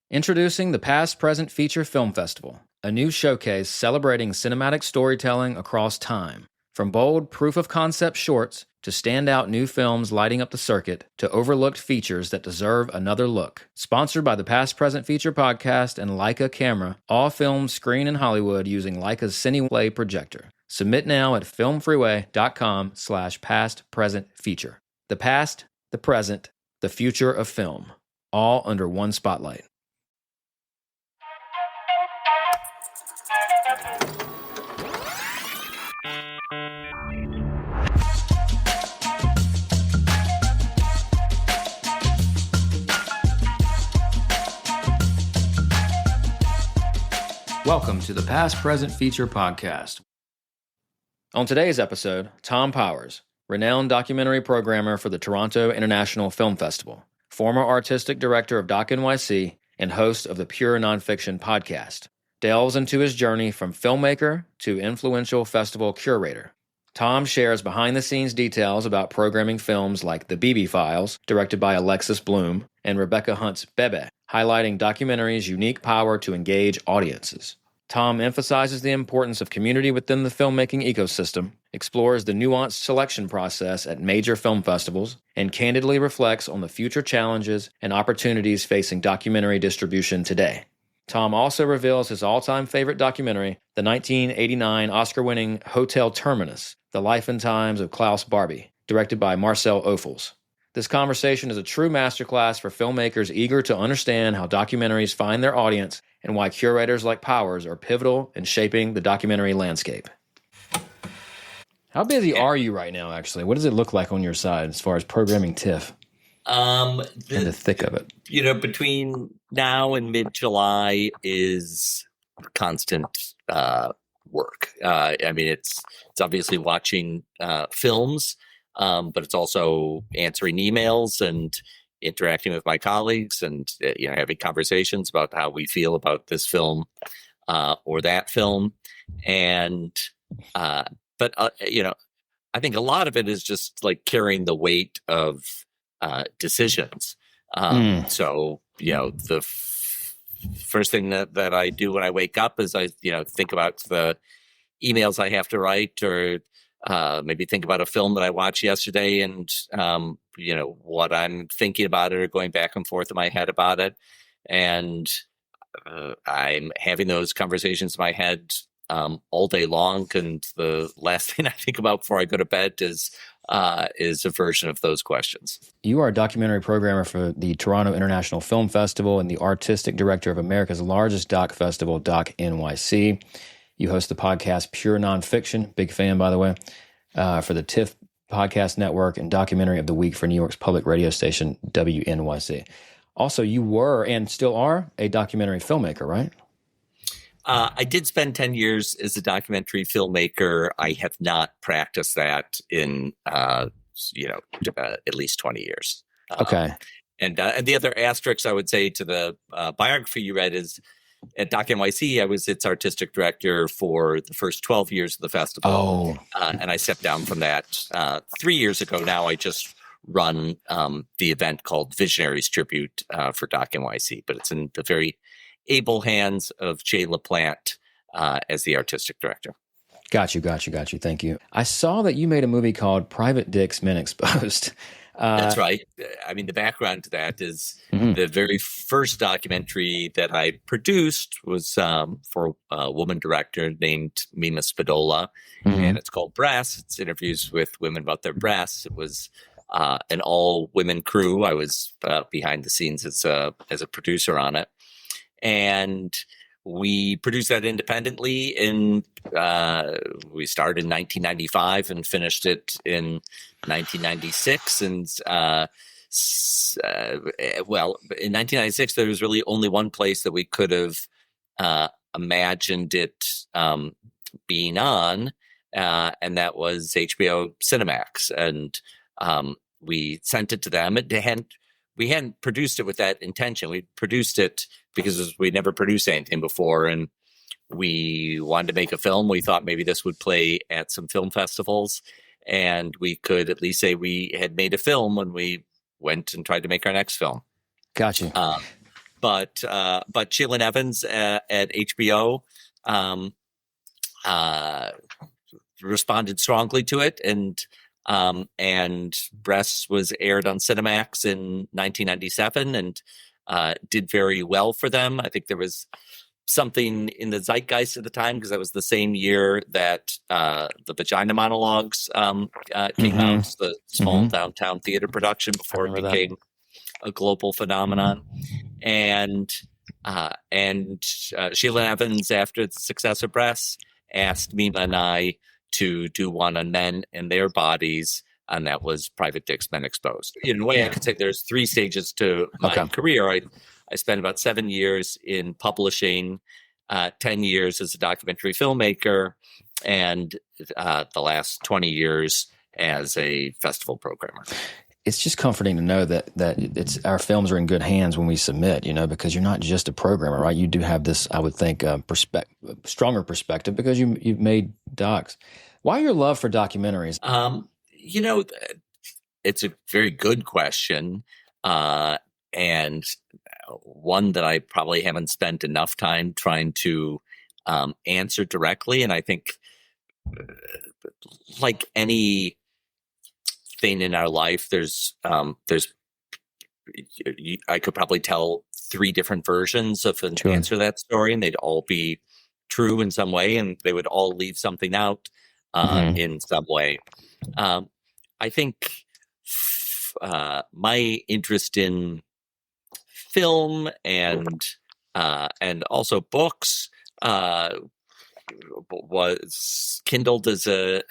Introducing the Past Present Feature Film Festival, a new showcase celebrating cinematic storytelling across time. From bold proof-of-concept shorts to standout new films lighting up the circuit to overlooked features that deserve another look. Sponsored by the Past Present Feature podcast and Leica Camera, all films screen in Hollywood using Leica's CineWay projector. Submit now at filmfreeway.com/past-present-feature. The past, the present, the future of film, all under one spotlight. Welcome to the Past Present Feature podcast. On today's episode, Thom Powers, renowned documentary programmer for the Toronto International Film Festival, former artistic director of DocNYC, and host of the Pure Nonfiction podcast, delves into his journey from filmmaker to influential festival curator. Thom shares behind-the-scenes details about programming films like the Bibi Files, directed by Alexis Bloom, and Rebecca Huntt's Beba, highlighting documentaries' unique power to engage audiences. Thom emphasizes the importance of community within the filmmaking ecosystem, explores the nuanced selection process at major film festivals, and candidly reflects on the future challenges and opportunities facing documentary distribution today. Thom also reveals his all-time favorite documentary, the 1989 Oscar-winning Hotel Terminus, The Life and Times of Klaus Barbie, directed by Marcel Ophuls. This conversation is a true masterclass for filmmakers eager to understand how documentaries find their audience and why curators like Powers are pivotal in shaping the documentary landscape. How busy are you right now, actually? What does it look like on your side as far as programming TIFF? In the thick of it. You know, between now and mid-July is constant work. I mean, it's obviously watching films, but it's also answering emails and interacting with my colleagues and having conversations about how we feel about this film or that film. And but I think a lot of it is just like carrying the weight of decisions. So the first thing that I do when I wake up is I think about the emails I have to write, or maybe think about a film that I watched yesterday and, what I'm thinking about it or going back and forth in my head about it. And I'm having those conversations in my head all day long. And the last thing I think about before I go to bed is a version of those questions. You are a documentary programmer for the Toronto International Film Festival and the artistic director of America's largest doc festival, DocNYC. You host the podcast Pure Nonfiction, big fan, by the way, for the TIFF podcast network, and documentary of the week for New York's public radio station, WNYC. Also, you were and still are a documentary filmmaker, right? I did spend 10 years as a documentary filmmaker. I have not practiced that in, at least 20 years. Okay. And the other asterisk I would say to the biography you read is, at DocNYC, I was its artistic director for the first 12 years of the festival. And I stepped down from that 3 years ago. Now I just run the event called Visionaries Tribute for DocNYC, but it's in the very able hands of Jay LaPlante as the artistic director. Got you. Thank you. I saw that you made a movie called Private Dicks Men Exposed. That's right. I mean, the background to that is the very first documentary that I produced was for a woman director named Mima Spadola, and it's called Breasts. It's interviews with women about their breasts. It was an all-women crew. I was behind the scenes as a producer on it, and we produced that independently. We started in 1995 and finished it in 1996. And in 1996, there was really only one place that we could have imagined it being on, and that was HBO Cinemax. And we sent it to them. We hadn't produced it with that intention. We produced it because we never produced anything before, and we wanted to make a film. We thought maybe this would play at some film festivals, and we could at least say we had made a film when we went and tried to make our next film. Gotcha. but Sheila Evans at HBO responded strongly to it, and Breasts was aired on Cinemax in 1997 and did very well for them. I think there was something in the zeitgeist at the time because that was the same year that the Vagina Monologues came out, the small downtown theater production before it became a global phenomenon. And Sheila Evans, after the success of Breasts, asked Mima and I to do one on men and their bodies, and that was Private Dicks, Men Exposed. In a way, I could say there's 3 stages to my career. I spent about 7 years in publishing, 10 years as a documentary filmmaker, and the last 20 years as a festival programmer. It's just comforting to know that it's our films are in good hands when we submit, because you're not just a programmer, right? You do have this, I would think, stronger perspective because you've made docs. Why your love for documentaries? It's a very good question, and one that I probably haven't spent enough time trying to answer directly. And I think, like any thing in our life, I could probably tell 3 different versions of an answer to that story, and they'd all be true in some way, and they would all leave something out in some way. I think my interest in film and also books was kindled as a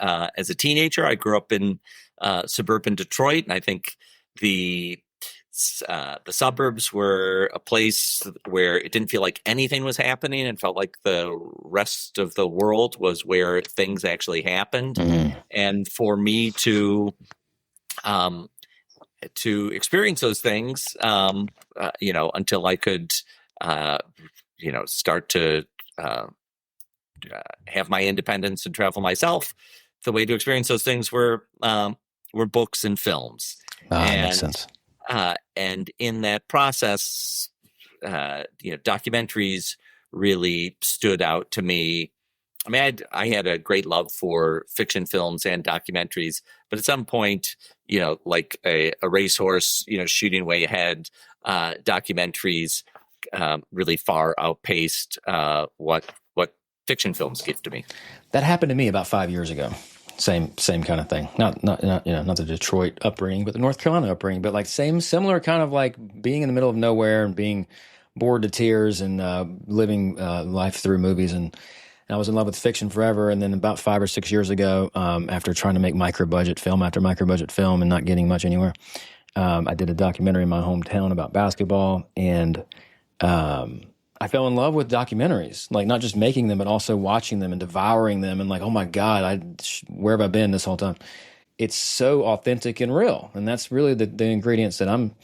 teenager. I grew up in suburban Detroit, and I think the suburbs were a place where it didn't feel like anything was happening and felt like the rest of the world was where things actually happened. And for me to experience those things, until I could, start to have my independence and travel myself, the way to experience those things were books and films. That makes sense. And in that process, documentaries really stood out to me. I mean, I had a great love for fiction films and documentaries, but at some point, like a racehorse, shooting way ahead, documentaries really far outpaced what fiction films give to me. That happened to me about 5 years ago. Same kind of thing. Not the Detroit upbringing, but the North Carolina upbringing. But like similar kind of like being in the middle of nowhere and being bored to tears and living life through movies. And I was in love with fiction forever. And then about 5 or 6 years ago, after trying to make micro-budget film after micro-budget film and not getting much anywhere, I did a documentary in my hometown about basketball, and I fell in love with documentaries, like not just making them, but also watching them and devouring them. And like, oh my God, where have I been this whole time? It's so authentic and real. And that's really the ingredients that I'm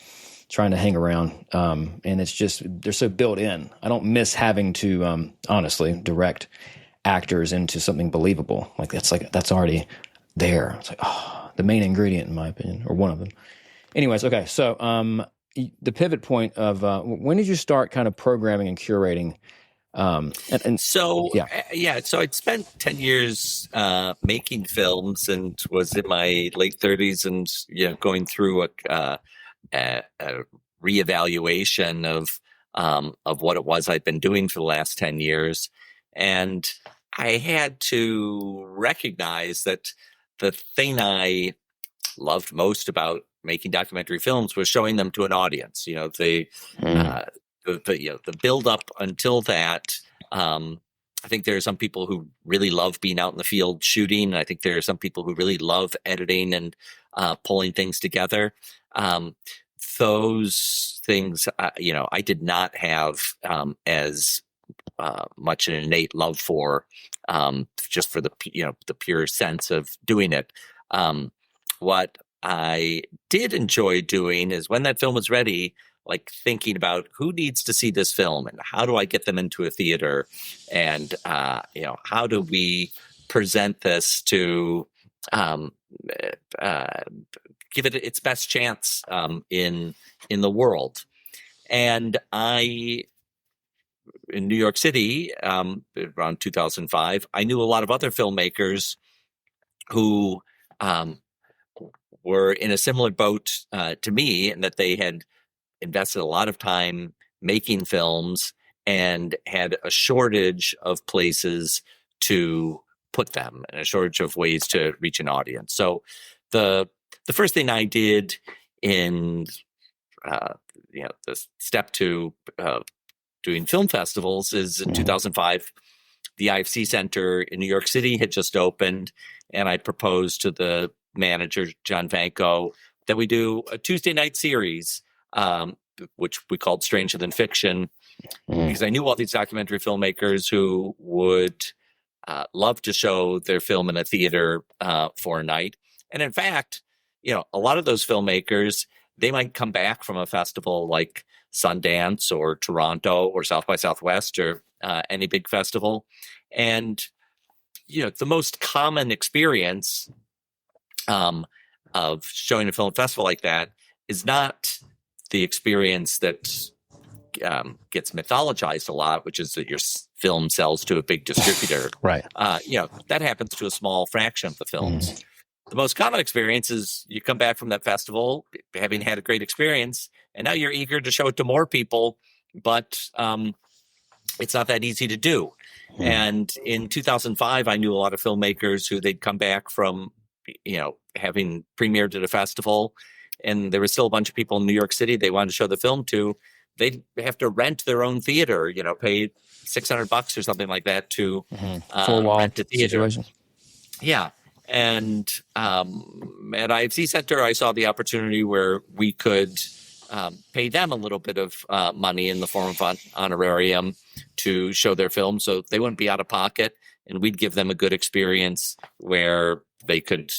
trying to hang around. And it's just, they're so built in. I don't miss having to, honestly, direct actors into something believable. That's already there. It's like, the main ingredient in my opinion, or one of them. Anyways, okay. So, the pivot point of when did you start kind of programming and curating? So I'd spent 10 years making films and was in my late 30s and going through a reevaluation of what it was I'd been doing for the last 10 years, and I had to recognize that the thing I loved most about making documentary films was showing them to an audience. The build up until that. I think there are some people who really love being out in the field shooting. I think there are some people who really love editing and pulling things together. Those things, I did not have as much an innate love for, just for the pure sense of doing it. What I did enjoy doing is when that film was ready, like thinking about who needs to see this film and how do I get them into a theater, and how do we present this to give it its best chance in the world. And in New York City, around 2005, I knew a lot of other filmmakers who were in a similar boat to me, and that they had invested a lot of time making films and had a shortage of places to put them and a shortage of ways to reach an audience. So the first thing I did in the step to doing film festivals is in 2005, the IFC Center in New York City had just opened, and I proposed to the manager, John Vanko, that we do a Tuesday night series, which we called Stranger Than Fiction, because I knew all these documentary filmmakers who would love to show their film in a theater for a night. And in fact, a lot of those filmmakers, they might come back from a festival like Sundance or Toronto or South by Southwest or any big festival. And, the most common experience of showing a film festival like that is not the experience that gets mythologized a lot, which is that your film sells to a big distributor. Right. That happens to a small fraction of the films. The most common experience is you come back from that festival having had a great experience, and now you're eager to show it to more people, but it's not that easy to do. And in 2005, I knew a lot of filmmakers who they'd come back from, having premiered at a festival, and there was still a bunch of people in New York City they wanted to show the film to. They'd have to rent their own theater, pay $600 or something like that to rent a theater. Situation. Yeah. And at IFC Center, I saw the opportunity where we could pay them a little bit of money in the form of an honorarium to show their film, so they wouldn't be out of pocket, and we'd give them a good experience where they could,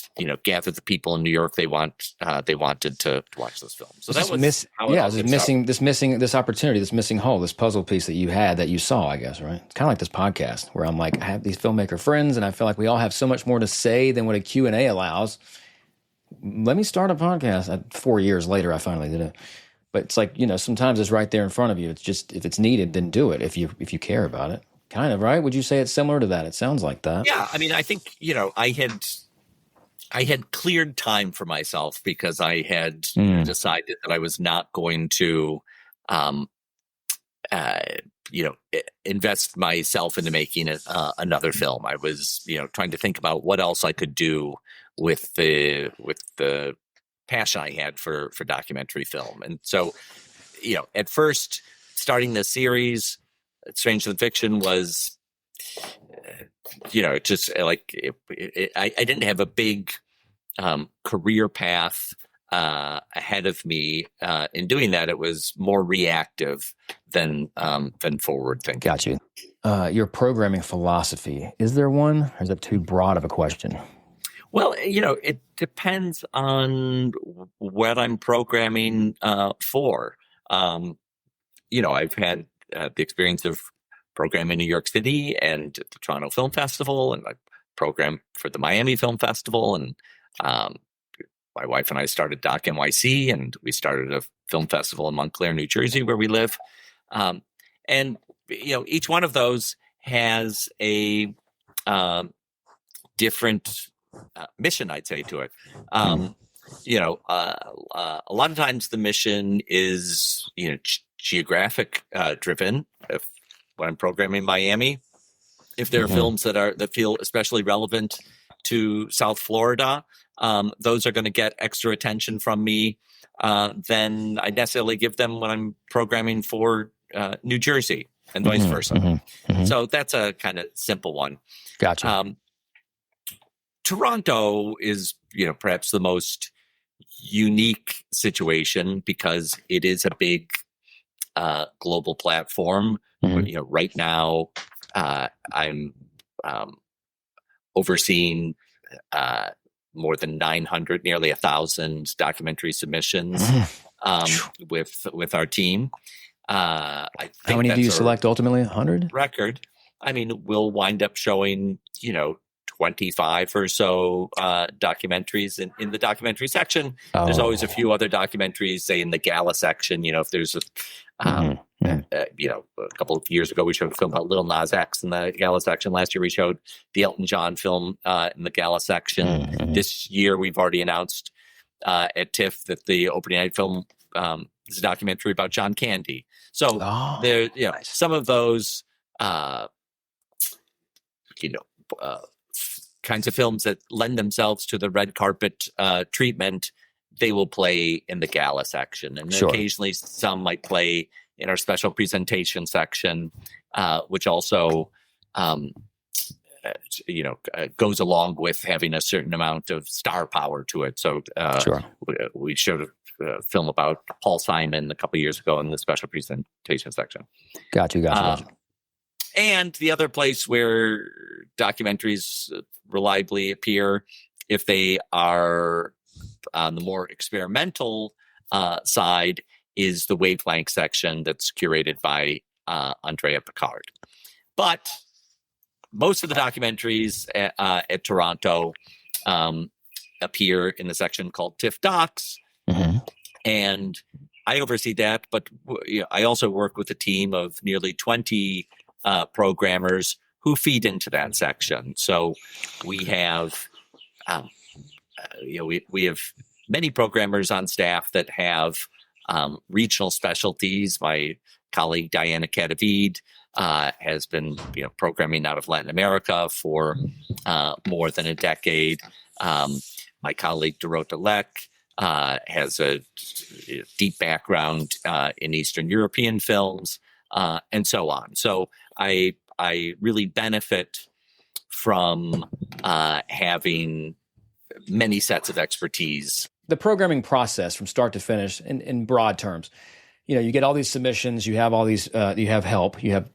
gather the people in New York they wanted to watch this film. So that was this opportunity, this missing hole, this puzzle piece that you had that you saw, I guess, right? It's kind of like this podcast where I'm like, I have these filmmaker friends, and I feel like we all have so much more to say than what a Q&A allows. Let me start a podcast. 4 years later, I finally did it. But it's like, sometimes it's right there in front of you. It's just, if it's needed, then do it if you care about it. Kind of, right? Would you say it's similar to that? It sounds like that. Yeah, I mean, I think, I had cleared time for myself because I had decided that I was not going to, invest myself into making another film. I was, trying to think about what else I could do with the passion I had for documentary film. And so, at first, starting this series, Stranger Than Fiction was, just like I didn't have a big career path ahead of me in doing that. It was more reactive than forward thinking. Got you. Your programming philosophy, is there one, or is that too broad of a question? Well, it depends on what I'm programming for. I've had the experience of programming in New York City and the Toronto Film Festival, and I programmed for the Miami Film Festival, and my wife and I started DocNYC, and we started a film festival in Montclair, New Jersey, where we live. And each one of those has a different mission, I'd say, to it. A lot of times the mission is, geographic driven. When I'm programming Miami, if there are films that feel especially relevant to South Florida, those are going to get extra attention from me than I necessarily give them when I'm programming for New Jersey, and vice versa. So that's a kind of simple one. Gotcha. Toronto is, perhaps the most unique situation because it is a big global platform. Right now, I'm overseeing more than 900, nearly 1,000 documentary submissions with our team. I think how many do you select ultimately? 100? Record. I mean, we'll wind up showing, 25 or so documentaries in the documentary section. There's always a few other documentaries, say in the gala section. If there's A couple of years ago, we showed a film about Lil Nas X in the gala section. Last year, we showed the Elton John film in the gala section. This year, we've already announced at TIFF that the opening night film is a documentary about John Candy. So there, nice. Some of those, kinds of films that lend themselves to the red carpet treatment, they will play in the gala section, and occasionally some might play in our special presentation section, which also, goes along with having a certain amount of star power to it. So we showed a film about Paul Simon a couple of years ago in the special presentation section. Got you. And the other place where documentaries reliably appear, if they are on the more experimental side, is the wavelength section that's curated by Andrea Picard. But most of the documentaries at Toronto appear in the section called TIFF Docs. And I oversee that, but I also work with a team of nearly 20 programmers who feed into that section. So we have, we have many programmers on staff that have regional specialties. My colleague Diana Cadavid has been programming out of Latin America for more than a decade. My colleague Dorota Leck has a deep background in Eastern European films, and so on. So I really benefit from having many sets of expertise. The programming process from start to finish, in broad terms, you get all these submissions, you have all these, you have help, you have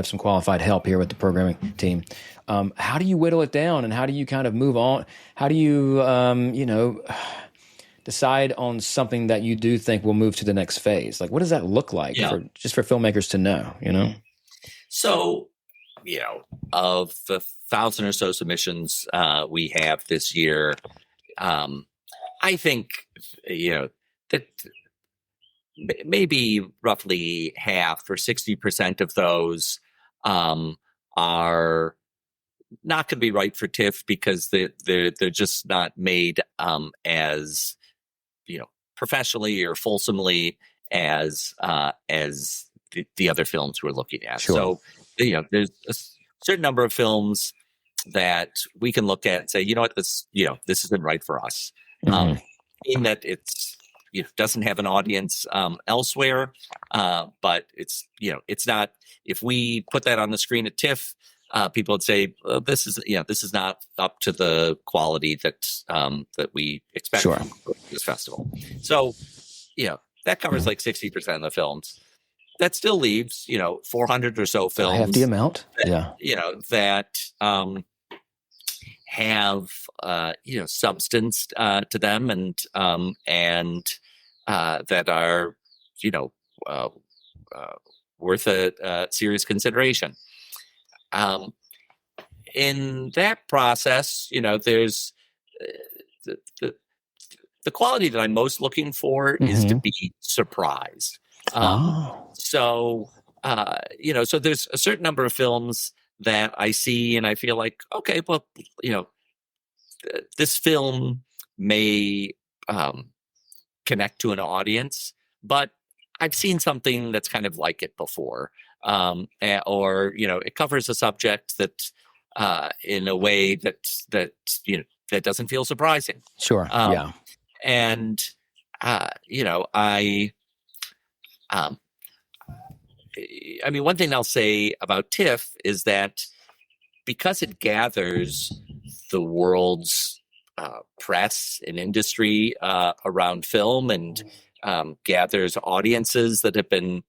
some qualified help here with the programming team. How do you whittle it down, and how do you kind of move on? How do you, decide on something that you do think will move to the next phase? Like, what does that look like for filmmakers to know, So, of the 1,000 or so submissions we have this year, I think, that maybe roughly half or 60% of those are not going to be right for TIFF because they're just not made as professionally or fulsomely as the other films we're looking at. So there's a certain number of films that we can look at and say, this isn't right for us. In that it's doesn't have an audience elsewhere, but it's not. If we put that on the screen at TIFF, people would say this is not up to the quality that we expect from this festival. So that covers like 60% of the films. That still leaves 400 or so films. Half the amount, that have substance to them and that are worth a serious consideration. In that process, there's the quality that I'm most looking for is to be surprised. So there's a certain number of films that I see and I feel like, okay, well, this film may connect to an audience, but I've seen something that's kind of like it before. Or it covers a subject that in a way that doesn't feel surprising. And I mean, one thing I'll say about TIFF is that because it gathers the world's press and industry around film and gathers audiences that have been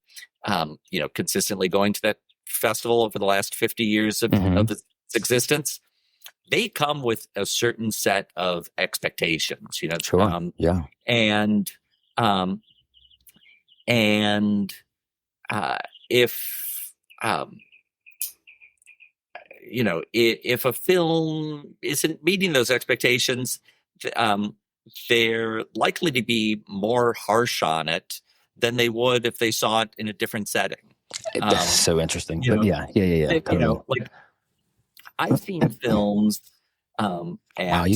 consistently going to that festival over the last 50 years of its existence, they come with a certain set of expectations, if a film isn't meeting those expectations, they're likely to be more harsh on it than they would if they saw it in a different setting. That's so interesting. you But know, yeah. you know, like I've seen films at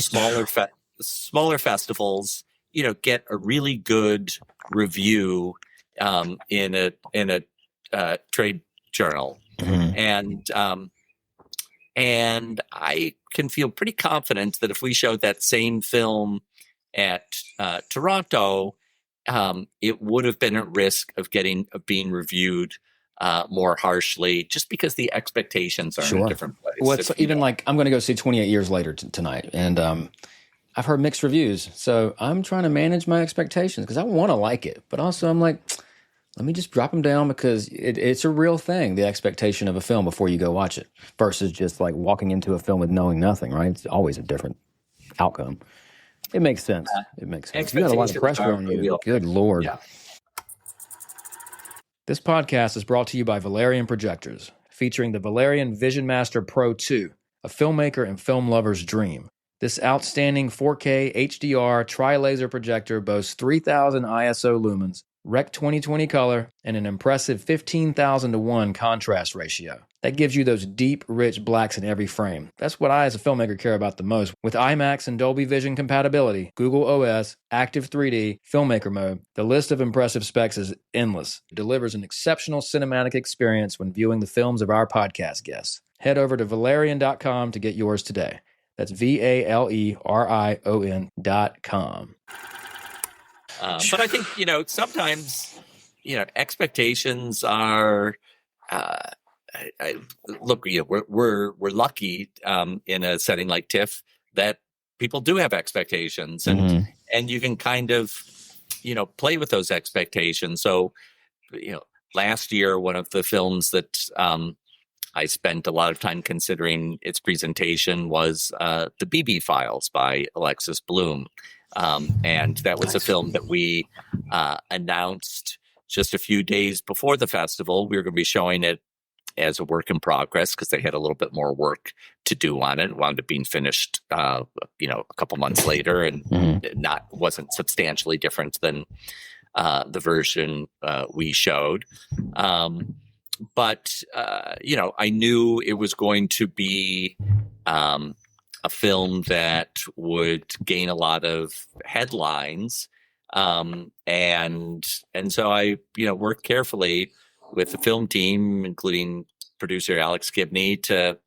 smaller festivals, you know, get a really good review in a trade journal, and I can feel pretty confident that if we showed that same film at Toronto, it would have been at risk of being reviewed more harshly, just because the expectations are in a different place. Well, it's even like I'm going to go see 28 Years Later tonight, and I've heard mixed reviews, so I'm trying to manage my expectations because I want to like it, but also I'm like, let me just drop them down because it's a real thing, the expectation of a film before you go watch it versus just like walking into a film with knowing nothing, right? It's always a different outcome. It makes sense. It makes sense. You got a lot of pressure on you. Good Lord. Yeah. This podcast is brought to you by Valerian Projectors, featuring the Valerian Vision Master Pro 2, a filmmaker and film lover's dream. This outstanding 4K HDR tri-laser projector boasts 3,000 ISO lumens, Rec 2020 color, and an impressive 15,000 to 1 contrast ratio. That gives you those deep, rich blacks in every frame. That's what I as a filmmaker care about the most. With IMAX and Dolby Vision compatibility, Google OS, Active 3D, Filmmaker mode, the list of impressive specs is endless. It delivers an exceptional cinematic experience when viewing the films of our podcast guests. Head over to Valerian.com to get yours today. That's VALERION.com. But I think, you know, sometimes, you know, expectations are, look, you know, we're lucky in a setting like TIFF that people do have expectations, and you can kind of, you know, play with those expectations. So, you know, last year, one of the films that I spent a lot of time considering its presentation was the Bibi Files by Alexis Bloom. And that was a film that we announced just a few days before the festival. We were going to be showing it as a work in progress because they had a little bit more work to do on it. It wound up being finished, you know, a couple months later, and wasn't substantially different than the version we showed. But you know, I knew it was going to be a film that would gain a lot of headlines. And so I, you know, worked carefully with the film team, including producer Alex Gibney, to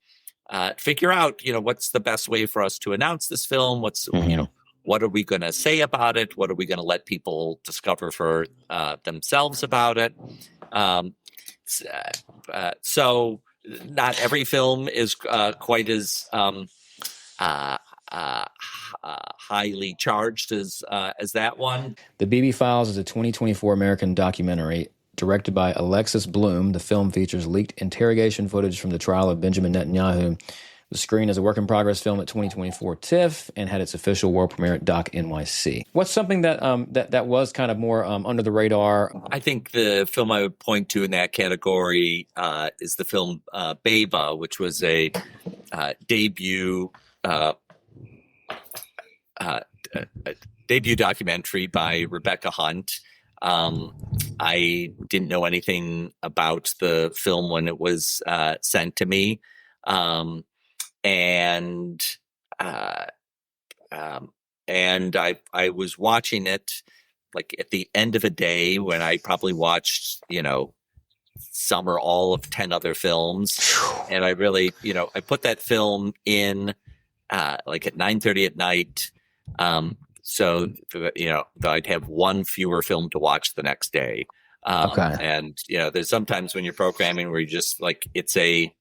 figure out, you know, what's the best way for us to announce this film? What's, you know, what are we going to say about it? What are we going to let people discover for themselves about it? So not every film is quite as highly charged as that one. The Bibi Files is a 2024 American documentary directed by Alexis Bloom. The film features leaked interrogation footage from the trial of Benjamin Netanyahu. It was screened as a work-in-progress film at 2024 TIFF and had its official world premiere at DocNYC. What's something that that was kind of more under the radar? I think the film I would point to in that category is the film Beba, which was a debut documentary by Rebecca Huntt. I didn't know anything about the film when it was sent to me. And I was watching it like at the end of a day when I probably watched, you know, some or all of 10 other films. And I really, you know, I put that film in like at 9:30 at night. So, you know, I'd have one fewer film to watch the next day. And, you know, there's sometimes when you're programming where you just like, it's a,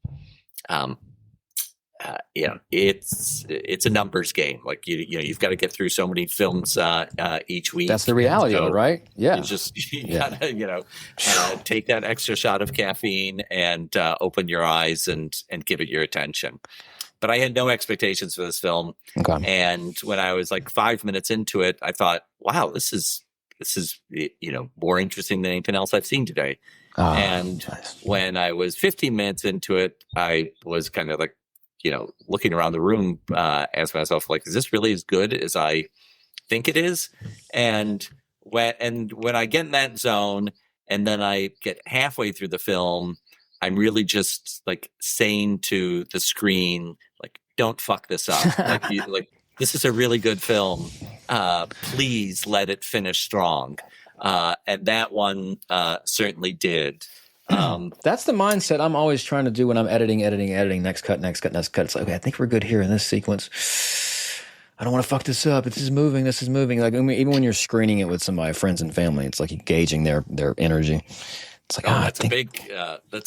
you know, it's a numbers game. Like you know, you've got to get through so many films each week. That's the reality of it, right? Yeah. You gotta, you know, take that extra shot of caffeine and open your eyes and give it your attention. But I had no expectations for this film. And when I was like 5 minutes into it, I thought, wow, this is, you know, more interesting than anything else I've seen today. And when I was 15 minutes into it, I was kind of like, you know, looking around the room, asking myself, like, is this really as good as I think it is? And when I get in that zone and then I get halfway through the film, I'm really just like saying to the screen, like, don't fuck this up. like this is a really good film. Please let it finish strong. And that one certainly did. That's the mindset I'm always trying to do when I'm editing, next cut. It's like, okay, I think we're good here in this sequence. I don't want to fuck this up. This is moving. Like, I mean, even when you're screening it with somebody, friends and family, it's like you're gauging their energy. It's like, that's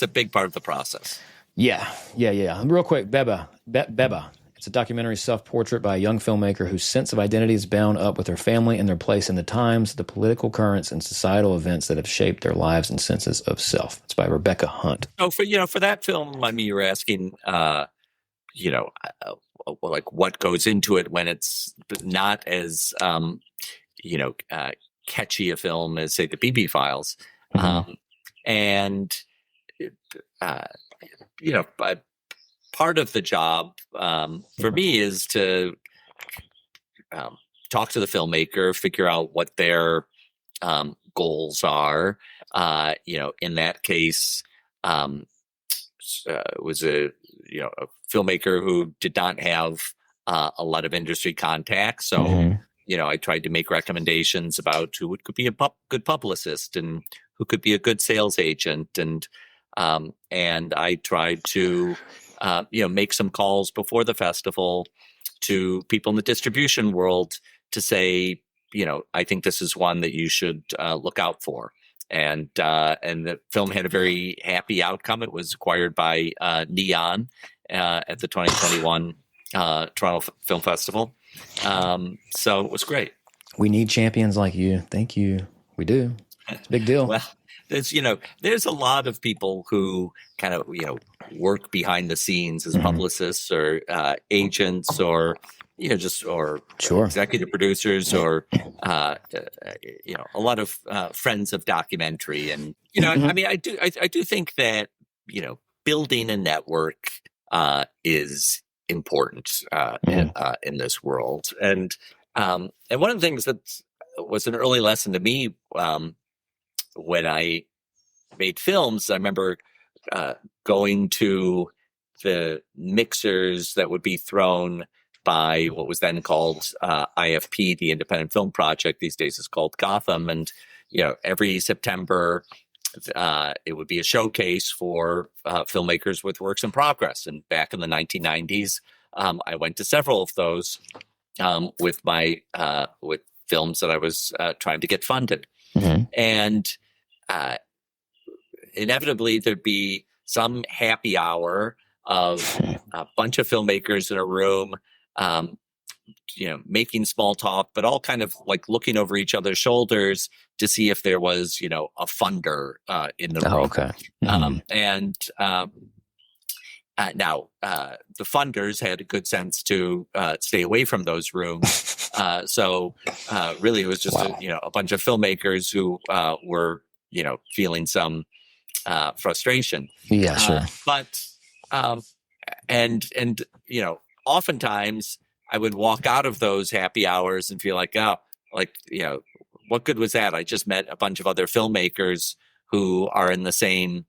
a big part of the process. Yeah. Real quick, Beba. It's a documentary self-portrait by a young filmmaker whose sense of identity is bound up with her family and their place in the times, the political currents, and societal events that have shaped their lives and senses of self. It's by Rebecca Huntt. Oh, for that film, I mean, you were asking, like what goes into it when it's not as, catchy a film as, say, the Bibi Files. Mm-hmm. Part of the job for me is to talk to the filmmaker, figure out what their goals are. In that case, was a filmmaker who did not have a lot of industry contacts. So, Mm-hmm. I tried to make recommendations about who could be a good publicist and who could be a good sales agent. And I tried to, make some calls before the festival to people in the distribution world to say, I think this is one that you should look out for. And the film had a very happy outcome. It was acquired by Neon at the 2021 Toronto Film Festival. So it was great. We need champions like you. Thank you. We do. It's a big deal. Well, there's a lot of people who kind of, work behind the scenes as publicists or agents or, Sure. executive producers or, a lot of friends of documentary. And, I mean, I do think that, building a network is important in this world. And one of the things that was an early lesson to me when I made films, I remember going to the mixers that would be thrown by what was then called IFP, the Independent Film Project. These days it's called Gotham. And, every September it would be a showcase for filmmakers with works in progress. And back in the 1990s, I went to several of those with films that I was trying to get funded. Mm-hmm. And inevitably there'd be some happy hour of a bunch of filmmakers in a room, making small talk, but all kind of like looking over each other's shoulders to see if there was, a funder in the room. Oh, okay. Mm-hmm. Now, the funders had a good sense to stay away from those rooms. So really, it was just a bunch of filmmakers who were feeling some frustration. Yeah, sure. But oftentimes I would walk out of those happy hours and feel like, what good was that? I just met a bunch of other filmmakers who are in the same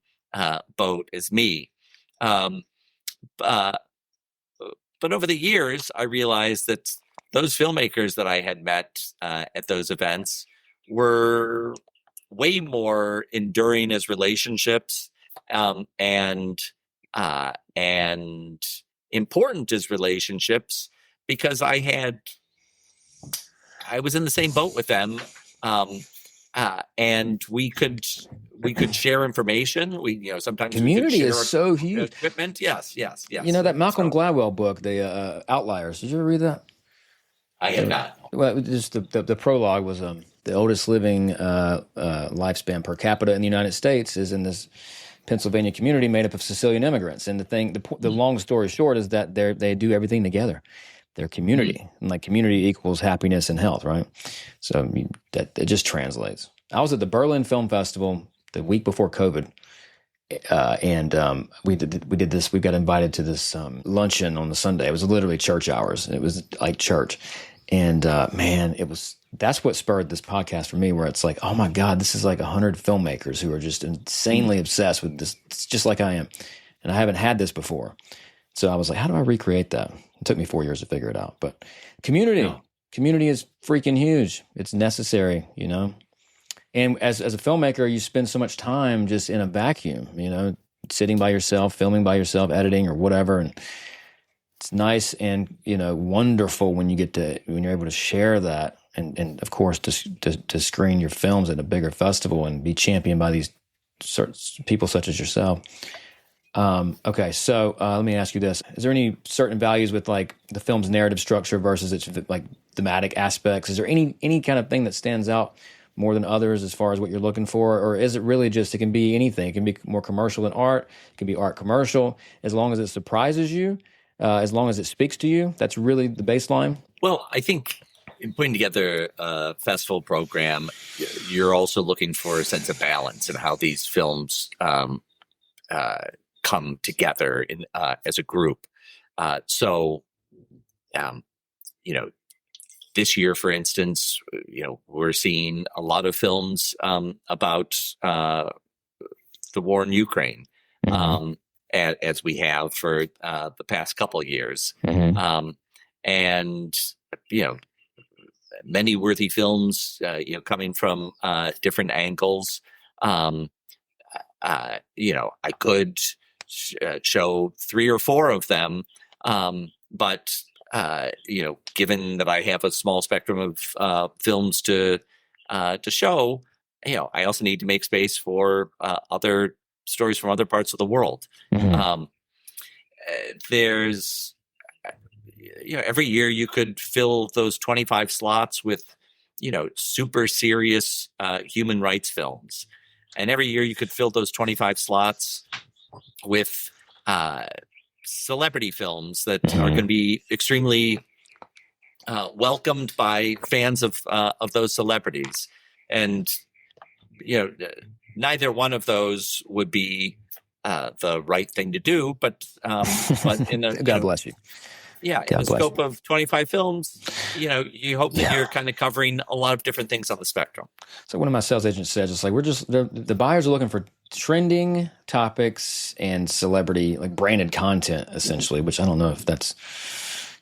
boat as me. But over the years, I realized that those filmmakers that I had met at those events were way more enduring as relationships and important as relationships because I was in the same boat with them. And we could share information. We, sometimes community is so huge. Equipment. Yes. That Malcolm Gladwell book, the Outliers. Did you ever read that? I have not. Well, just the prologue was the oldest living lifespan per capita in the United States is in this Pennsylvania community made up of Sicilian immigrants. And the long story short is that they do everything together. They're community, and like community equals happiness and health, right? So that it just translates. I was at the Berlin Film Festival the week before COVID, and we did this. We got invited to this luncheon on the Sunday. It was literally church hours. It was like church, And man, that's what spurred this podcast for me, where it's like, oh my God, this is like 100 filmmakers who are just insanely obsessed with this. It's just like I am. And I haven't had this before. So I was like, how do I recreate that? It took me 4 years to figure it out. But community is freaking huge. It's necessary, you know? And as a filmmaker, you spend so much time just in a vacuum, you know, sitting by yourself, filming by yourself, editing or whatever. And it's nice and, you know, wonderful when you're able to share that and of course to screen your films at a bigger festival and be championed by these certain people such as yourself. Okay, so let me ask you this: is there any certain values with like the film's narrative structure versus its like thematic aspects? Is there any kind of thing that stands out more than others as far as what you're looking for, or is it really just it can be anything? It can be more commercial than art. It can be art commercial, as long as it surprises you. As long as it speaks to you, that's really the baseline. Well, I think in putting together a festival program, you're also looking for a sense of balance in how these films come together as a group. So, you know, this year, for instance, you know, we're seeing a lot of films about the war in Ukraine. Mm-hmm. As we have for the past couple of years. Mm-hmm. And, you know, many worthy films, you know, coming from different angles. You know, I could show 3 or 4 of them, but, you know, given that I have a small spectrum of films to show, you know, I also need to make space for other stories from other parts of the world. Mm-hmm. There's, you know, every year you could fill those 25 slots with, you know, super serious human rights films. And every year you could fill those 25 slots with celebrity films that mm-hmm. are going to be extremely welcomed by fans of those celebrities. And, you know, neither one of those would be the right thing to do, but in the God bless you. Yeah, in the scope of 25 films, you know, you hope that you're kind of covering a lot of different things on the spectrum. So one of my sales agents said, just like the buyers are looking for trending topics and celebrity, like branded content, essentially. Which I don't know if that's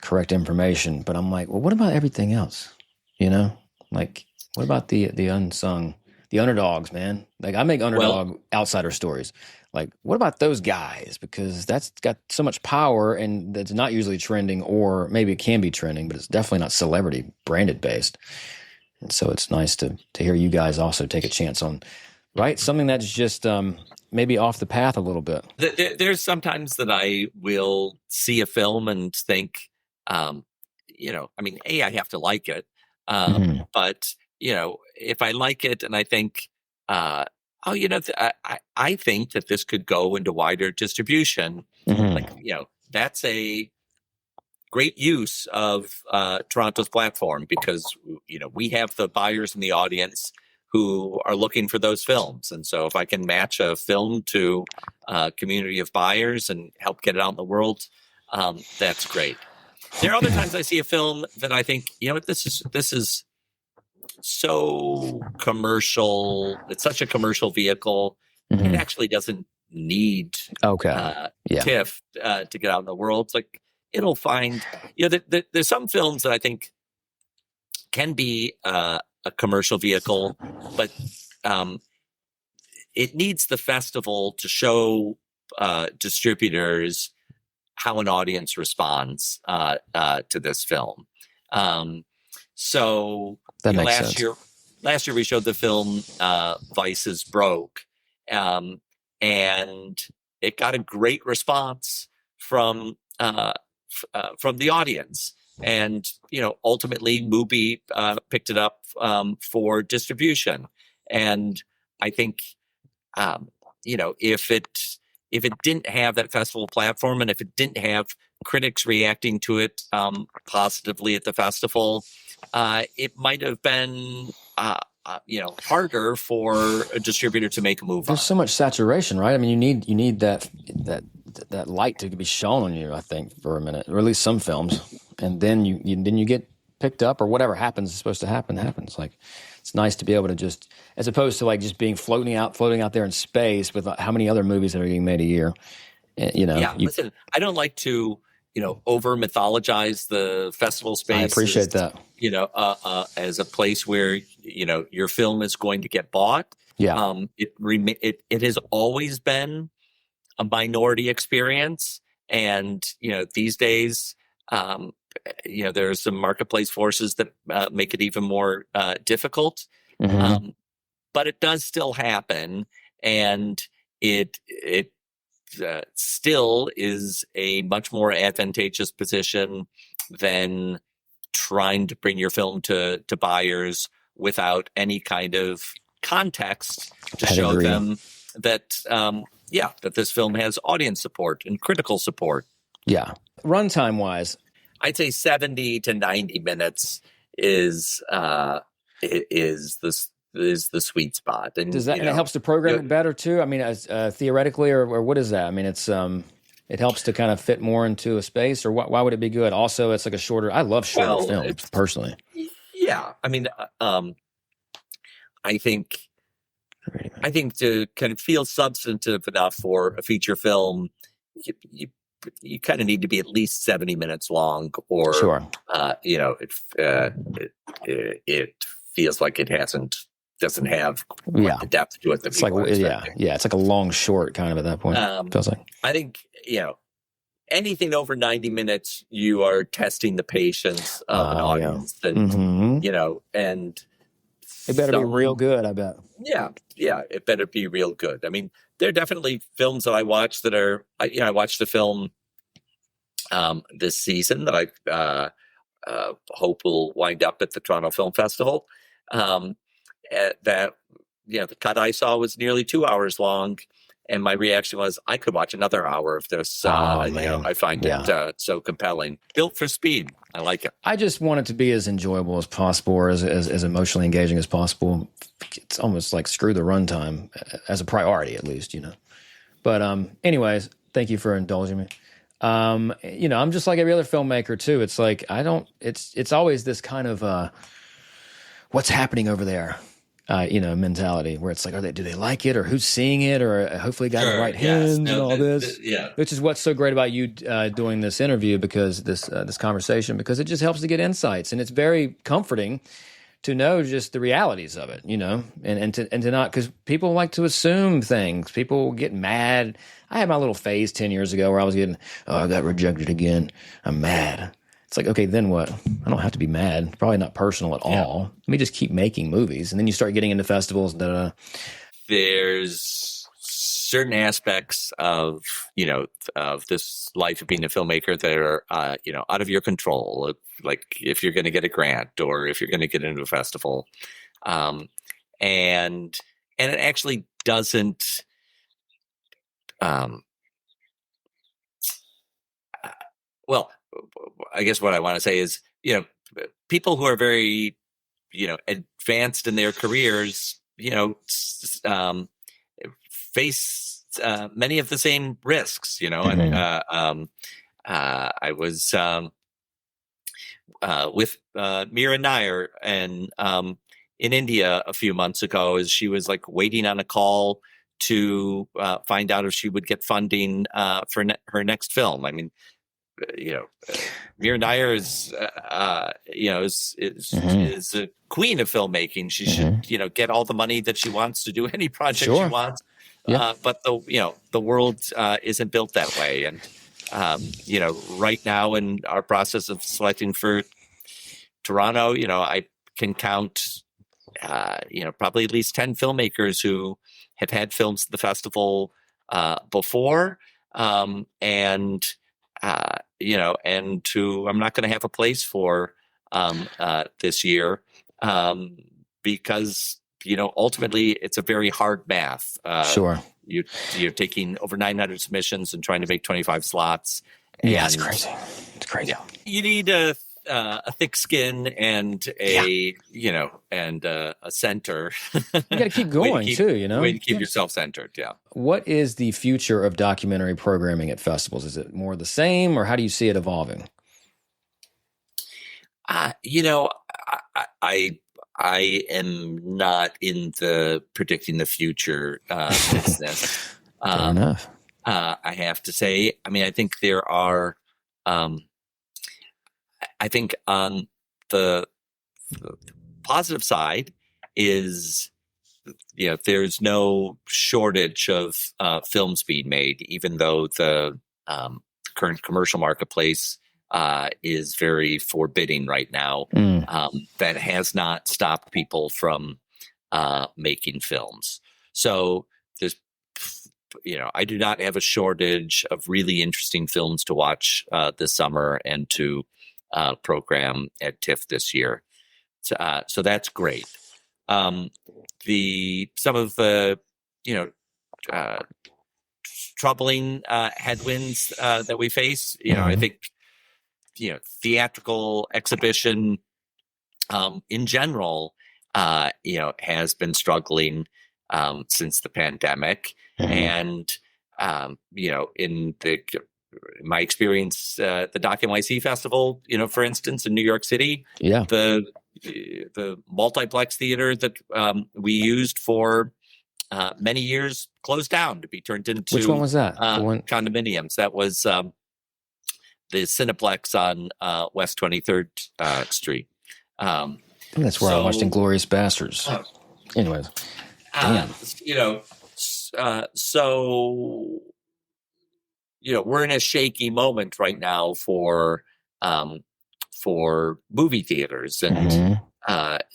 correct information, but I'm like, well, what about everything else? You know, like what about the unsung? The underdogs, man. Like I make underdog outsider stories. Like what about those guys? Because that's got so much power and that's not usually trending, or maybe it can be trending, but it's definitely not celebrity branded based. And so it's nice to hear you guys also take a chance on, right? Something that's just maybe off the path a little bit. There's sometimes that I will see a film and think, you know, I mean, I have to like it. Mm-hmm. But you know, if I like it and I think, oh, you know, I think that this could go into wider distribution, mm-hmm. like, you know, that's a great use of Toronto's platform because, you know, we have the buyers in the audience who are looking for those films. And so if I can match a film to a community of buyers and help get it out in the world, that's great. There are other times I see a film that I think, you know, this is so commercial. It's such a commercial vehicle. Mm-hmm. It actually doesn't need TIFF to get out in the world. It's like it'll find, you know, there's some films that I think can be a commercial vehicle, but it needs the festival to show distributors how an audience responds to this film. So that makes sense. Last year we showed the film Vice is Broke, and it got a great response from the audience. And you know, ultimately, Mubi picked it up for distribution. And I think you know, if it didn't have that festival platform, and if it didn't have critics reacting to it positively at the festival, it might have been, you know, harder for a distributor to make a move. There's so much saturation, right? I mean, you need that light to be shown on you, I think, for a minute, or at least some films, and then you get picked up, or whatever happens is supposed to happen happens. Like, it's nice to be able to just, as opposed to like just being floating out there in space with how many other movies that are getting made a year. Listen, I don't like to, over mythologize the festival space. I appreciate that. As a place where, your film is going to get bought. Yeah. It has always been a minority experience. And, these days, there's some marketplace forces that make it even more difficult. Mm-hmm. But it does still happen. And it still is a much more advantageous position than trying to bring your film to buyers without any kind of context to show them that that this film has audience support and critical support. Yeah. Runtime wise, I'd say 70 to 90 minutes is the sweet spot. And does that, and it helps to program it better too? I mean, theoretically, or what is that? I mean, it's it helps to kind of fit more into a space, or why would it be good? Also, it's like a shorter. I love shorter films personally. Yeah, I mean, I think to kind of feel substantive enough for a feature film, you kind of need to be at least 70 minutes long, or sure. It feels like it doesn't have the depth to it that it's like it's like a long short kind of at that point. Feels like. I think anything over 90 minutes, you are testing the patience of an audience, and and it better be real good. I bet. Yeah, it better be real good. I mean, there are definitely films that I watch that are. I watched a film this season that I hope will wind up at the Toronto Film Festival. That the cut I saw was nearly 2 hours long, and my reaction was, I could watch another hour of this. I find it so compelling. Built for speed. I like it. I just want it to be as enjoyable as possible, or as emotionally engaging as possible. It's almost like screw the runtime as a priority, at least, But anyways, thank you for indulging me. I'm just like every other filmmaker too. It's like it's always this kind of what's happening over there, mentality, where it's like, do they like it, or who's seeing it, or hopefully got the right hands and all this. Which is what's so great about you doing this interview, because this conversation, because it just helps to get insights, and it's very comforting to know just the realities of it, and to not, because people like to assume things. People get mad. I had my little phase 10 years ago where I was I got rejected again. I'm mad. It's like, okay, then what? I don't have to be mad. Probably not personal at all. Let me just keep making movies. And then you start getting into festivals. There's certain aspects of this life of being a filmmaker that are, out of your control. Like if you're going to get a grant, or if you're going to get into a festival. And it actually doesn't, I guess what I want to say is, people who are very, advanced in their careers, face many of the same risks, And I was with Mira Nair and in India a few months ago, as she was like waiting on a call to find out if she would get funding for her next film. I mean, Mira Nair is a queen of filmmaking. She should, get all the money that she wants to do any project she wants. But the world isn't built that way. And, right now in our process of selecting for Toronto, I can count, probably at least 10 filmmakers who have had films at the festival before, and who I'm not going to have a place for this year, because ultimately it's a very hard math. Sure, you're taking over 900 submissions and trying to make 25 slots. It's crazy. It's crazy. You need a thick skin and a center. You got to keep going way to keep yourself centered. Yeah. What is the future of documentary programming at festivals? Is it more the same, or how do you see it evolving? You know, I am not in the predicting the future business. Fair enough. I have to say, I mean, I think there are, I think on the positive side is, you know, there's no shortage of films being made, even though the current commercial marketplace is very forbidding right now. That has not stopped people from making films. So there's, you know, I do not have a shortage of really interesting films to watch this summer and to program at TIFF this year. So that's great. Some of the, you know, troubling headwinds that we face, you know, I think, you know, theatrical exhibition in general, you know, has been struggling since the pandemic. And, you know, in my experience, the DocNYC festival, you know, for instance, in New York City, the multiplex theater that we used for many years closed down to be turned into which one was that? Condominiums. That was the Cineplex on West 23rd Street. I think that's where I watched Inglourious Bastards. Anyways, you know, so you know, we're in a shaky moment right now for movie theaters, and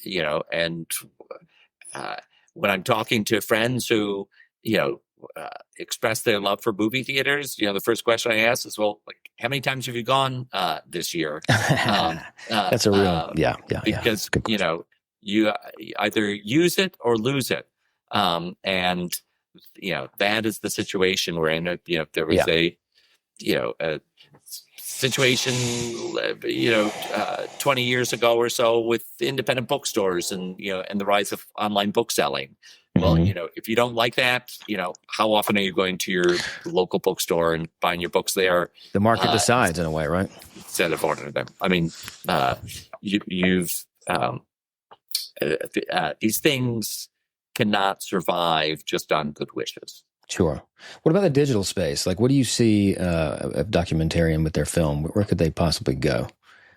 you know, and when I'm talking to friends who, you know, express their love for movie theaters, you know, the first question I ask is, well, like, how many times have you gone this year? That's a real, because you know, you either use it or lose it, and you know, that is the situation we're in. You know, there was a situation, you know, 20 years ago or so with independent bookstores and, you know, and the rise of online book selling. Well, you know, if you don't like that, you know, how often are you going to your local bookstore and buying your books there? The market decides in a way, right? Instead of ordering them. I mean, these things cannot survive just on good wishes. Sure. What about the digital space? Like, what do you see of Documentarian with their film? Where could they possibly go?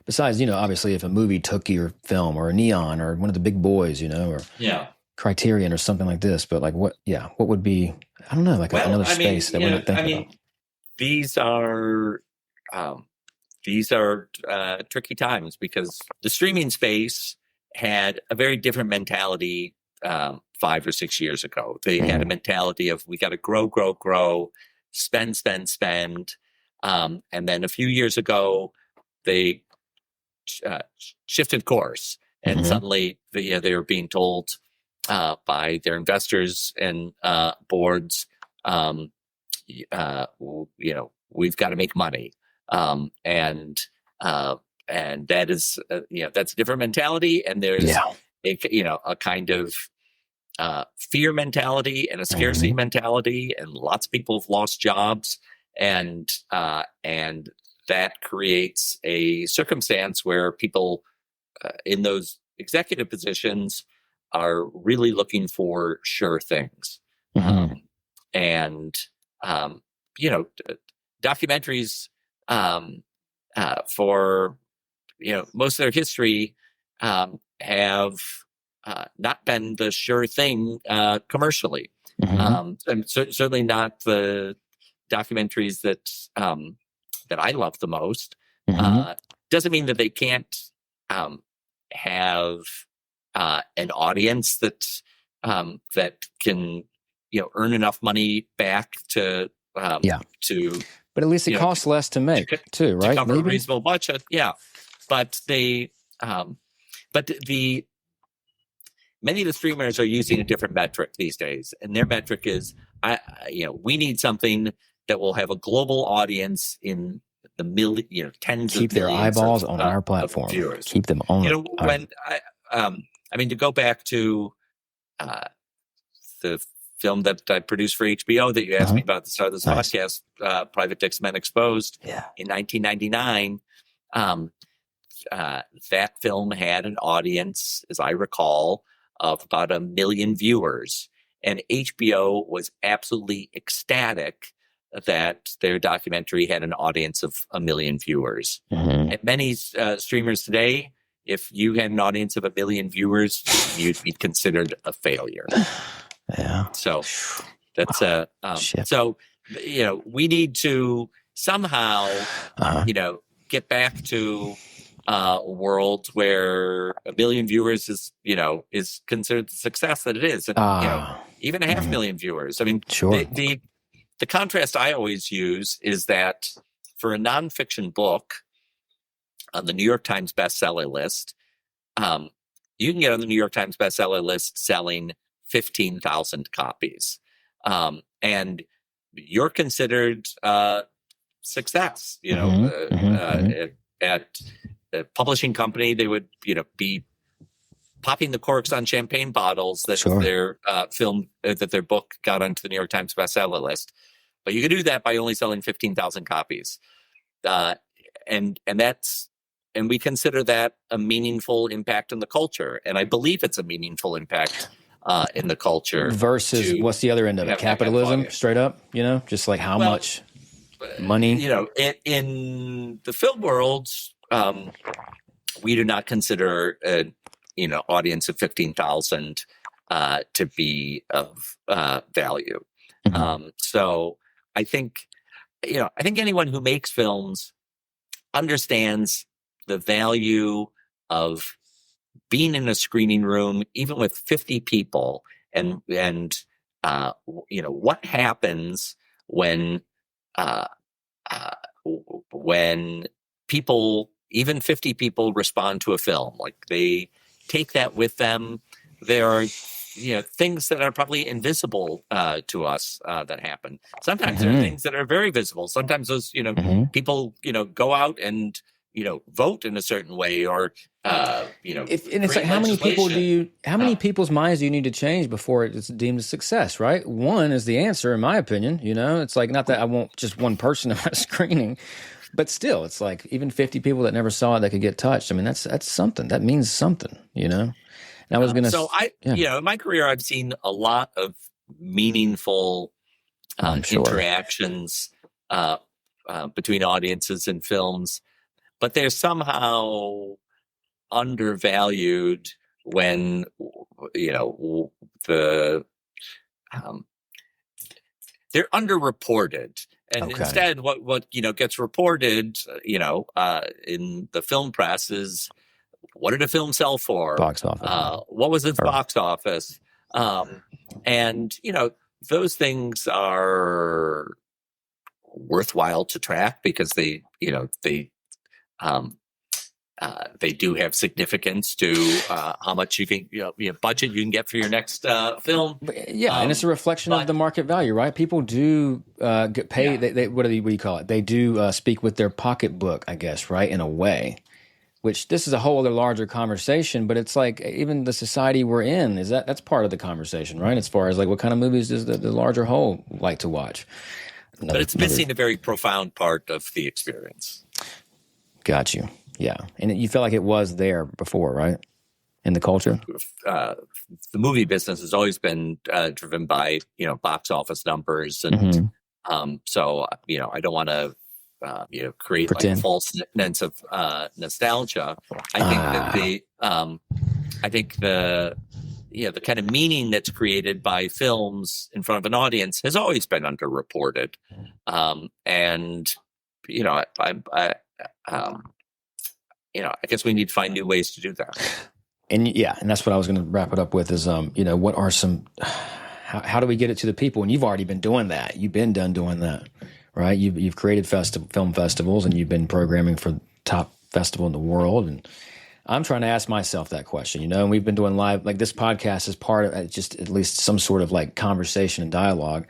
Besides, you know, obviously, if a movie took your film, or a Neon, or one of the big boys, you know, or Criterion, or something like this. But like, what would be? I don't know, like another space that we're not thinking about. These are tricky times because the streaming space had a very different mentality 5 or 6 years ago. They had a mentality of, we got to grow, spend. And then a few years ago, they shifted course. And suddenly they were being told by their investors and boards, you know, we've got to make money. And that is, you know, that's a different mentality. And there's a kind of fear mentality and a scarcity mentality, and lots of people have lost jobs, and that creates a circumstance where people in those executive positions are really looking for sure things. And you know, documentaries for, you know, most of their history have not been the sure thing commercially. And certainly not the documentaries that I love the most. Doesn't mean that they can't have an audience that can, you know, earn enough money back to but at least it costs less to make too, right? To cover a reasonable budget. But they many of the streamers are using a different metric these days, and their metric is, we need something that will have a global audience in the million, you know, tens of millions. Keep their eyeballs on our platform. Keep them on. You know, when I mean, to go back to the film that I produced for HBO that you asked me about at the start of this podcast, Private Dick's Men Exposed, in 1999. that film had an audience, as I recall, of about 1 million viewers. And HBO was absolutely ecstatic that their documentary had an audience of 1 million viewers. Mm-hmm. And many streamers today, if you had an audience of 1 million viewers, you'd be considered a failure. Yeah. So that's so, we need to somehow, get back to a world where 1 million viewers is considered the success that it is. And, even 500,000 viewers. I mean, sure. The contrast I always use is that for a nonfiction book on the New York Times bestseller list, you can get on the New York Times bestseller list selling 15,000 copies. And you're considered success. At a publishing company, they would be popping the corks on champagne bottles that their film that their book got onto the New York Times bestseller list. But you can do that by only selling 15,000 copies, and we consider that a meaningful impact in the culture. And I believe it's a meaningful impact in the culture. Versus what's the other end of it? Capitalism, straight up. Just like how much money. In the film world, we do not consider audience of 15,000 to be of value. Mm-hmm. So I think anyone who makes films understands the value of being in a screening room, even with 50 people, and what happens when people, even 50 people, respond to a film. Like, they take that with them. There are things that are probably invisible to us that happen. Sometimes there are things that are very visible. Sometimes those people go out and vote in a certain way, or and it's like, how many people's minds do you need to change before it's deemed a success, right? One is the answer, in my opinion. It's like, not that I want just one person in my screening, but still, it's like, even 50 people that never saw it that could get touched. I mean, that's something. That means something, And I was gonna. So in my career, I've seen a lot of meaningful interactions between audiences and films, but they're somehow undervalued when they're underreported. And instead, what gets reported, in the film press is, what did a film sell for? Box office. What was its box office? And those things are worthwhile to track because they do have signiance to how much you can budget you can get for your next film. And it's a reflection of the market value, right? People do get paid. Yeah. They what do you call it? They do speak with their pocketbook, I guess, right? In a way, which this is a whole other larger conversation. But it's like, even the society we're in that's part of the conversation, right? As far as like, what kind of movies does the larger whole like to watch? But it's missing a very profound part of the experience. Got you. Yeah. And you felt like it was there before, right? In the culture? The movie business has always been driven by, box office numbers. And so, I don't want to, create like a false sense of nostalgia. I think the kind of meaning that's created by films in front of an audience has always been underreported. I guess we need to find new ways to do that. And that's what I was going to wrap it up with is, what are some, how do we get it to the people? And you've already been doing that. You've been done doing that, right? You've created film festivals, and you've been programming for top festival in the world. And I'm trying to ask myself that question, and we've been doing live, like this podcast is part of just at least some sort of like conversation and dialogue,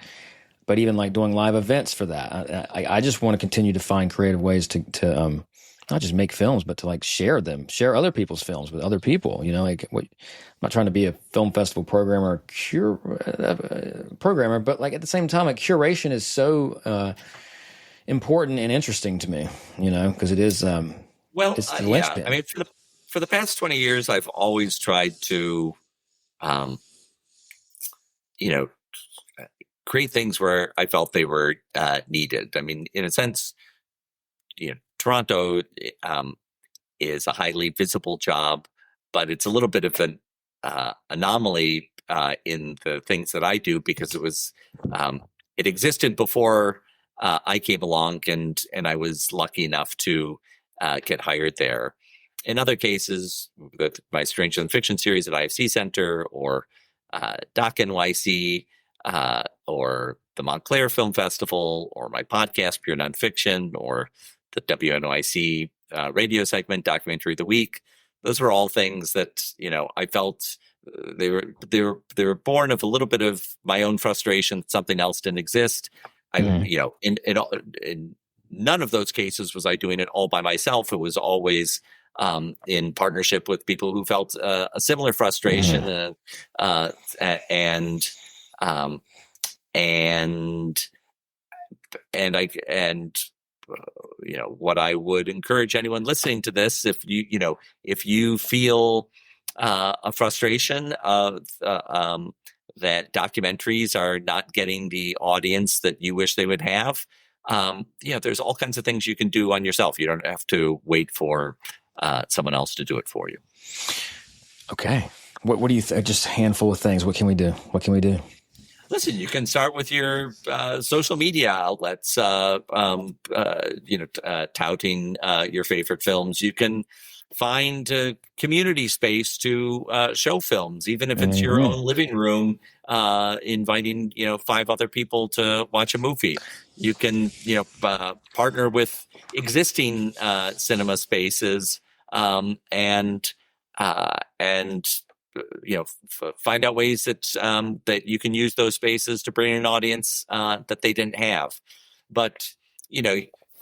but even like doing live events for that. I just want to continue to find creative ways to not just make films, but to like share other people's films with other people. I'm not trying to be a film festival programmer or but like at the same time, like curation is so important and interesting to me, because it is Well, It's the yeah. linchpin. I mean, for the past 20 years, I've always tried to, you know, create things where I felt they were needed. I mean, in a sense, Toronto is a highly visible job, but it's a little bit of an anomaly in the things that I do because it existed before I came along, and I was lucky enough to get hired there. In other cases, with my Strange Nonfiction series at IFC Center, or DocNYC, or the Montclair Film Festival, or my podcast, Pure Nonfiction, or the WNYC radio segment, Documentary of the Week. Those were all things that, I felt they were born of a little bit of my own frustration that something else didn't exist. In none of those cases was I doing it all by myself. It was always in partnership with people who felt a similar frustration, what I would encourage anyone listening to this, if you feel a frustration of that documentaries are not getting the audience that you wish they would have, there's all kinds of things you can do on yourself. You don't have to wait for someone else to do it for you. Okay. What do you think? Just a handful of things. What can we do? Listen, you can start with your social media outlets, touting your favorite films. You can find a community space to show films, even if it's your own living room, inviting 5 other people to watch a movie. You can partner with existing cinema spaces and find out ways that you can use those spaces to bring in an audience that they didn't have. But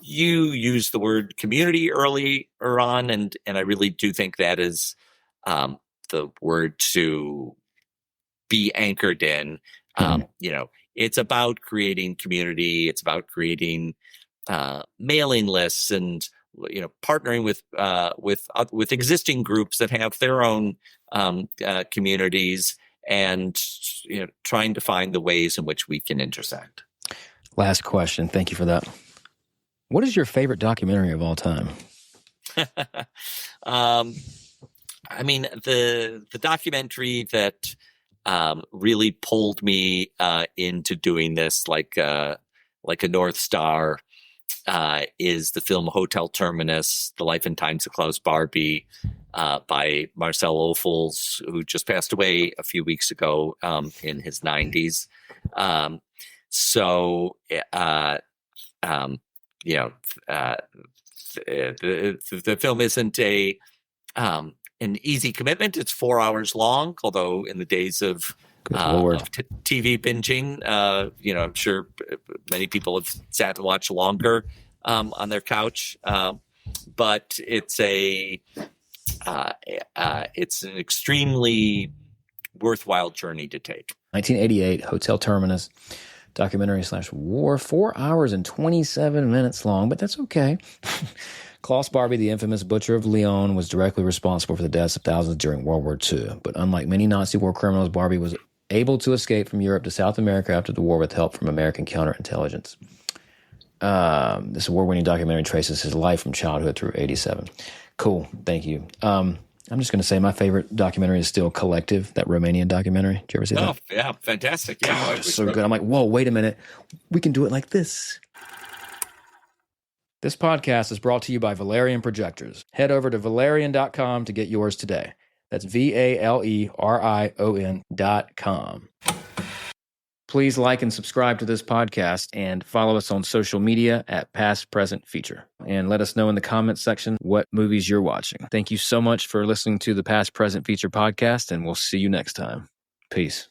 you use the word community earlier on, and I really do think that is the word to be anchored in. It's about creating community. It's about creating mailing lists and partnering with existing groups that have their own communities, and trying to find the ways in which we can intersect. Last question. Thank you for that. What is your favorite documentary of all time? I mean, the documentary that really pulled me into doing this, like a North Star, is the film Hotel Terminus, The Life and Times of Klaus Barbie, by Marcel Ophuls, who just passed away a few weeks ago in his 90s. The film isn't an easy commitment. It's 4 hours long, although in the days of TV binging, I'm sure many people have sat to watch longer on their couch. But it's an extremely worthwhile journey to take. 1988, Hotel Terminus, documentary / war, 4 hours and 27 minutes long, but that's okay. Klaus Barbie, the infamous butcher of Lyon, was directly responsible for the deaths of thousands during World War II. But unlike many Nazi war criminals, Barbie was able to escape from Europe to South America after the war with help from American counterintelligence. This award-winning documentary traces his life from childhood through 87. Cool. Thank you. I'm just going to say my favorite documentary is still Collective, that Romanian documentary. Did you ever see that? Oh, yeah. Fantastic. Yeah. God, it's so good. I'm like, whoa, wait a minute. We can do it like this. This podcast is brought to you by Valerian Projectors. Head over to Valerian.com to get yours today. That's VALERION.com. Please like and subscribe to this podcast and follow us on social media at Past, Present, Feature. And let us know in the comments section what movies you're watching. Thank you so much for listening to the Past, Present, Feature podcast, and we'll see you next time. Peace.